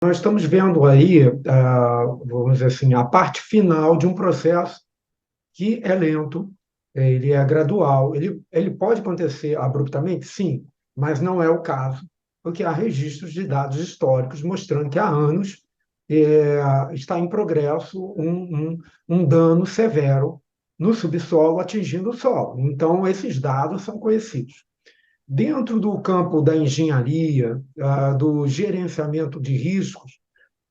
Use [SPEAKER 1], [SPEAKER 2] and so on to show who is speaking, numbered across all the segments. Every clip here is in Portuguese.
[SPEAKER 1] Nós estamos vendo aí, vamos dizer assim, a parte final de um processo que é lento, ele é gradual, ele pode acontecer abruptamente, sim, mas não é o caso, porque há registros de dados históricos mostrando que há anos está em progresso um dano severo no subsolo atingindo o solo. Então, esses dados são conhecidos. Dentro do campo da engenharia, do gerenciamento de riscos,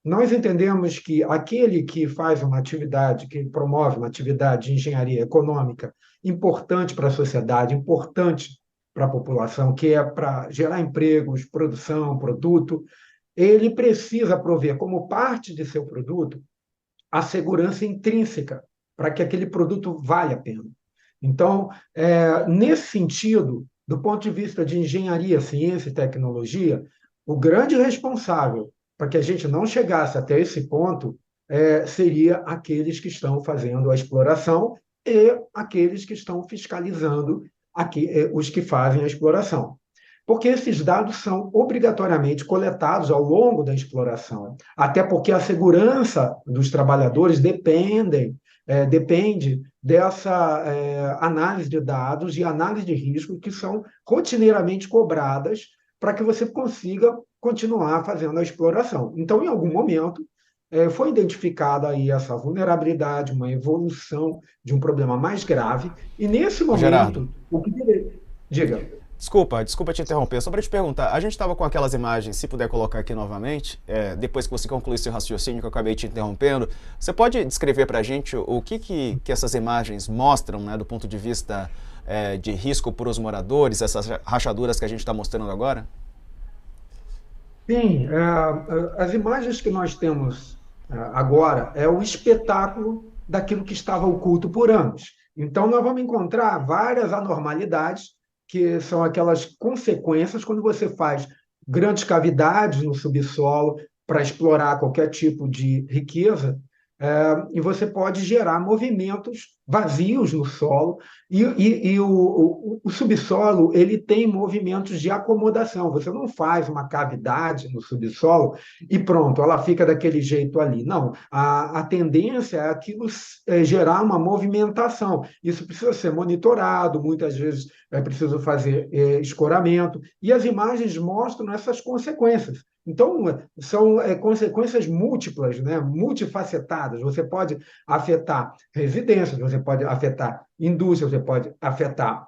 [SPEAKER 1] nós entendemos que aquele que faz uma atividade, que promove uma atividade de engenharia econômica importante para a sociedade, importante para a população, que é para gerar empregos, produção, produto, ele precisa prover como parte de seu produto a segurança intrínseca para que aquele produto valha a pena. Então, nesse sentido, do ponto de vista de engenharia, ciência e tecnologia, o grande responsável para que a gente não chegasse até esse ponto seria aqueles que estão fazendo a exploração e aqueles que estão fiscalizando os que fazem a exploração. Porque esses dados são obrigatoriamente coletados ao longo da exploração, até porque a segurança dos trabalhadores depende dessa análise de dados e análise de risco que são rotineiramente cobradas para que você consiga continuar fazendo a exploração. Então, em algum momento, foi identificada aí essa vulnerabilidade, uma evolução de um problema mais grave, e nesse
[SPEAKER 2] Ô Gerardo,
[SPEAKER 1] momento, o que diga.
[SPEAKER 2] desculpa te interromper. Só para te perguntar, a gente estava com aquelas imagens, se puder colocar aqui novamente, depois que você concluir seu raciocínio, que eu acabei te interrompendo, você pode descrever para a gente o que essas imagens mostram, né, do ponto de vista de risco para os moradores, essas rachaduras que a gente está mostrando agora?
[SPEAKER 1] Sim, as imagens que nós temos agora é o espetáculo daquilo que estava oculto por anos. Então, nós vamos encontrar várias anormalidades, que são aquelas consequências quando você faz grandes cavidades no subsolo para explorar qualquer tipo de riqueza, e você pode gerar movimentos vazios no solo, e o subsolo ele tem movimentos de acomodação. Você não faz uma cavidade no subsolo e pronto, ela fica daquele jeito ali. Não, a tendência é aquilo gerar uma movimentação. Isso precisa ser monitorado, muitas vezes é preciso fazer escoramento, e as imagens mostram essas consequências. Então, são consequências múltiplas, né? Multifacetadas. Você pode afetar residências, você pode afetar indústria, você pode afetar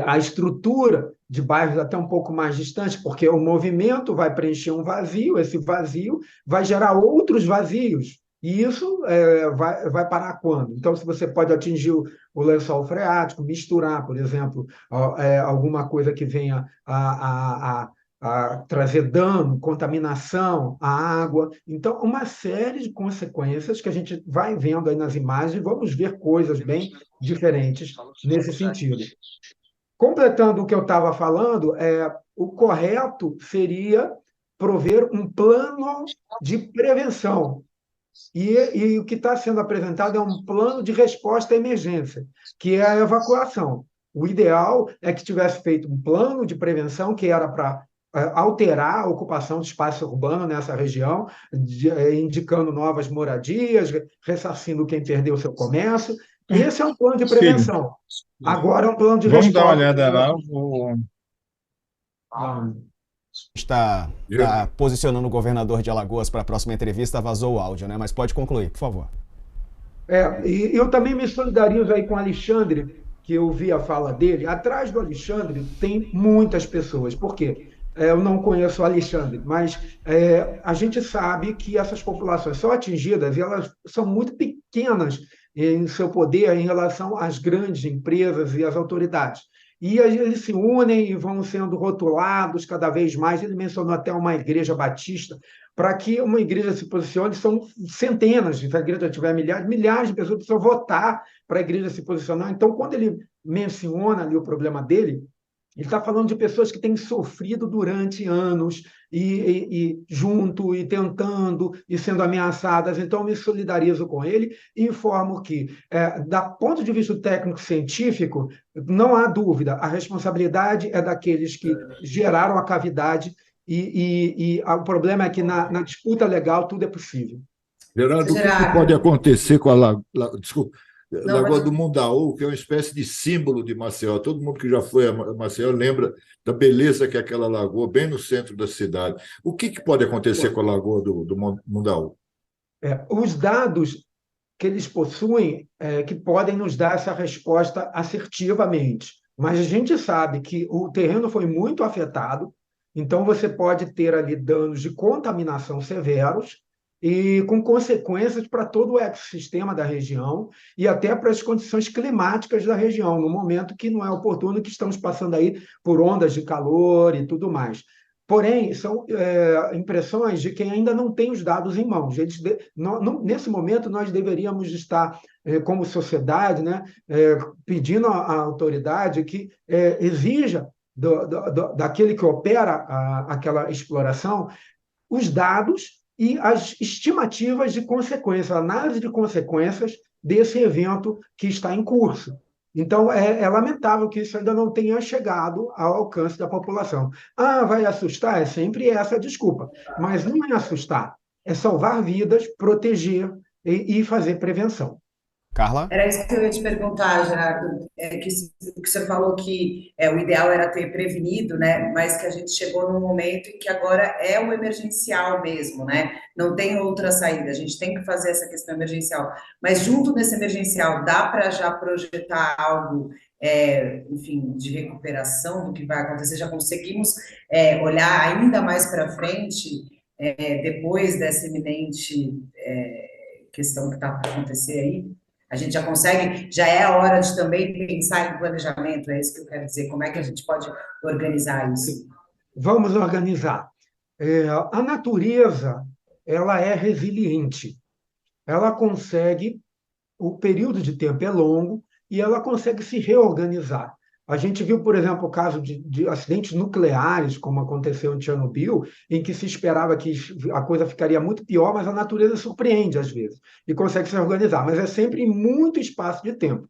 [SPEAKER 1] a estrutura de bairros até um pouco mais distantes, porque o movimento vai preencher um vazio, esse vazio vai gerar outros vazios. E isso vai parar quando? Então, se você pode atingir o lençol freático, misturar, por exemplo, alguma coisa que venha a trazer dano, contaminação à água. Então, uma série de consequências que a gente vai vendo aí nas imagens e vamos ver coisas bem diferentes nesse sentido. Completando o que eu estava falando, o correto seria prover um plano de prevenção. E o que está sendo apresentado é um plano de resposta à emergência, que é a evacuação. O ideal é que tivesse feito um plano de prevenção que era para alterar a ocupação do espaço urbano nessa região, indicando novas moradias, ressarcindo quem perdeu seu comércio. Esse é um plano de
[SPEAKER 3] Sim,
[SPEAKER 1] prevenção. Agora é um plano de
[SPEAKER 3] vamos dar uma
[SPEAKER 1] resposta.
[SPEAKER 3] olhada lá.
[SPEAKER 2] Está posicionando o governador de Alagoas para a próxima entrevista, vazou o áudio, né? Mas pode concluir, por favor.
[SPEAKER 1] E eu também me solidarizo aí com o Alexandre, que eu vi a fala dele. Atrás do Alexandre tem muitas pessoas. Por quê? Eu não conheço o Alexandre, mas a gente sabe que essas populações são atingidas e elas são muito pequenas em seu poder em relação às grandes empresas e às autoridades. E eles se unem e vão sendo rotulados cada vez mais. Ele mencionou até uma igreja batista. Para que uma igreja se posicione, são centenas, se a igreja tiver milhares, milhares de pessoas precisam votar para a igreja se posicionar. Então, quando ele menciona ali o problema dele, ele está falando de pessoas que têm sofrido durante anos e junto e tentando e sendo ameaçadas. Então, eu me solidarizo com ele e informo que, da ponto de vista técnico-científico, não há dúvida, a responsabilidade é daqueles que geraram a cavidade o problema é que na disputa legal tudo é possível.
[SPEAKER 3] Gerardo, o que pode
[SPEAKER 4] Gerardo,
[SPEAKER 3] acontecer com desculpa,
[SPEAKER 4] não,
[SPEAKER 3] Lagoa do
[SPEAKER 4] pode...
[SPEAKER 3] Mundaú, que é uma espécie de símbolo de Maceió? Todo mundo que já foi a Maceió lembra da beleza que é aquela lagoa, bem no centro da cidade. O que pode acontecer com a Lagoa do Mundaú?
[SPEAKER 1] Os dados que eles possuem que podem nos dar essa resposta assertivamente. Mas a gente sabe que o terreno foi muito afetado, então você pode ter ali danos de contaminação severos e com consequências para todo o ecossistema da região e até para as condições climáticas da região, no momento que não é oportuno, que estamos passando aí por ondas de calor e tudo mais. Porém, são impressões de quem ainda não tem os dados em mãos. Nesse momento, nós deveríamos estar, como sociedade, né, pedindo à autoridade que exija daquele que opera aquela exploração os dados e as estimativas de consequências, a análise de consequências desse evento que está em curso. Então, é lamentável que isso ainda não tenha chegado ao alcance da população. Ah, vai assustar? É sempre essa a desculpa. Mas não é assustar, é salvar vidas, proteger e fazer prevenção.
[SPEAKER 2] Carla?
[SPEAKER 4] Era isso que eu ia te perguntar, Gerardo. O que você falou que o ideal era ter prevenido, né? Mas que a gente chegou num momento em que agora é o emergencial mesmo, né? Não tem outra saída, a gente tem que fazer essa questão emergencial. Mas junto nesse emergencial, dá para já projetar algo, enfim, de recuperação do que vai acontecer? Já conseguimos olhar ainda mais para frente, depois dessa iminente questão que está para acontecer aí? A gente já consegue, já é a hora de também pensar em planejamento, é isso que eu quero dizer, como é que a gente pode organizar isso?
[SPEAKER 1] Vamos organizar. A natureza, ela é resiliente. Ela consegue, o período de tempo é longo e ela consegue se reorganizar. A gente viu, por exemplo, o caso de acidentes nucleares, como aconteceu em Chernobyl, em que se esperava que a coisa ficaria muito pior, mas a natureza surpreende às vezes e consegue se organizar, mas é sempre em muito espaço de tempo.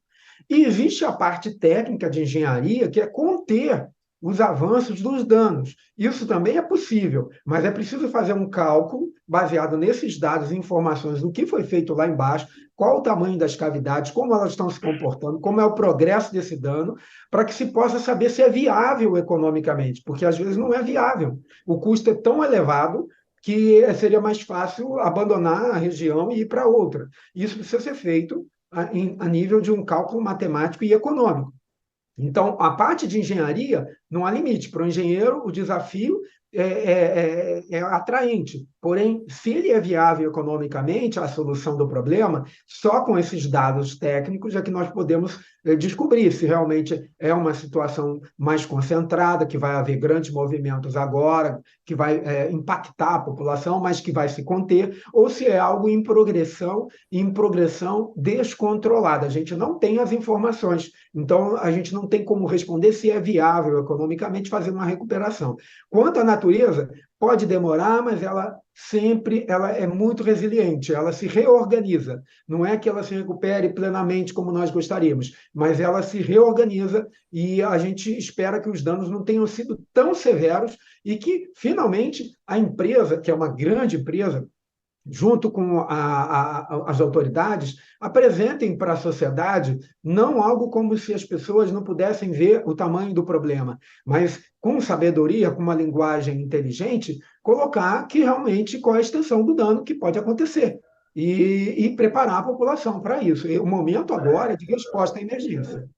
[SPEAKER 1] E existe a parte técnica de engenharia, que é conter os avanços dos danos. Isso também é possível, mas é preciso fazer um cálculo baseado nesses dados e informações do que foi feito lá embaixo, qual o tamanho das cavidades, como elas estão se comportando, como é o progresso desse dano, para que se possa saber se é viável economicamente, porque às vezes não é viável. O custo é tão elevado que seria mais fácil abandonar a região e ir para outra. Isso precisa ser feito a nível de um cálculo matemático e econômico. Então, a parte de engenharia não há limite. Para o engenheiro, o desafio é atraente. Porém, se ele é viável economicamente, a solução do problema, só com esses dados técnicos é que nós podemos descobrir se realmente é uma situação mais concentrada, que vai haver grandes movimentos agora, que vai impactar a população, mas que vai se conter, ou se é algo em progressão descontrolada. A gente não tem as informações, então a gente não tem como responder se é viável economicamente fazer uma recuperação. Quanto à natureza, pode demorar, mas ela é muito resiliente, ela se reorganiza. Não é que ela se recupere plenamente como nós gostaríamos, mas ela se reorganiza e a gente espera que os danos não tenham sido tão severos e que, finalmente, a empresa, que é uma grande empresa, junto com as autoridades, apresentem para a sociedade não algo como se as pessoas não pudessem ver o tamanho do problema, mas com sabedoria, com uma linguagem inteligente, colocar que realmente qual é a extensão do dano que pode acontecer e preparar a população para isso. E o momento agora é de resposta à emergência.